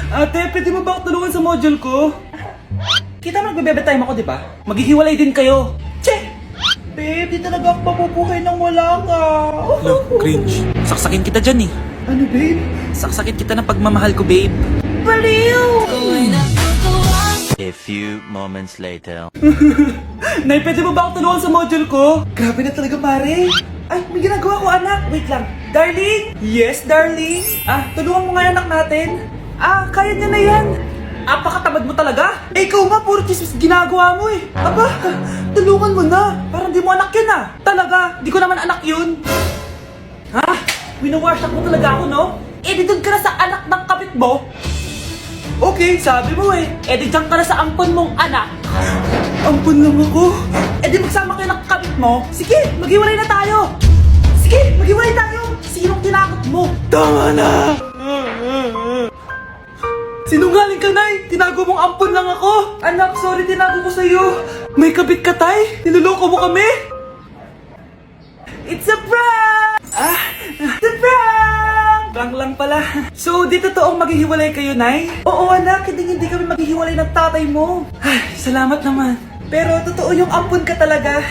Ate, pwede mo ba ako tulungan sa module ko? Kita mo nagbebebe time ako, di ba? Maghihiwalay din kayo. Che! Babe, di talaga ako papupuhay nang wala ka. Cringe. Saksakin kita dyan eh. Ano, babe? Saksakin kita ng pagmamahal ko, babe. Baliw! A few moments later. Nay, pwede mo ba ako tulungan sa module ko? Grabe na talaga, pare. Ay, may ginagawa ko, anak. Wait lang. Darling? Yes, darling? Tulungan mo nga yung anak natin. Kaya niya na yan. Apakatamad mo talaga. Ikaw nga, puro chismis ginagawa mo eh. Aba, tulungan mo na. Parang di mo anak yun Talaga, di ko naman anak yun. Winawash up mo talaga ako, no? Di doon ka na sa anak ng kapit mo. Okay, sabi mo eh. Di dyan ka na sa ampon mong anak. Ampon lang ako. Di magsama kayo ng kapit mo. Sige, maghiwalay na tayo. Sige, maghiwalay tayo. Sinong tinakot mo? Tama na. Sinungaling ka, Nay! Tinago mong ampon lang ako! Anak, sorry, tinago ko sa'yo! May kabit ka, Tay? Niloloko mo kami? It's a prank! It's a prank! Prank lang pala. So, di totoong maghihiwalay kayo, Nay? Oo, anak, hindi kami maghihiwalay ng tatay mo. Ay, salamat naman. Pero totoo yung ampon ka talaga.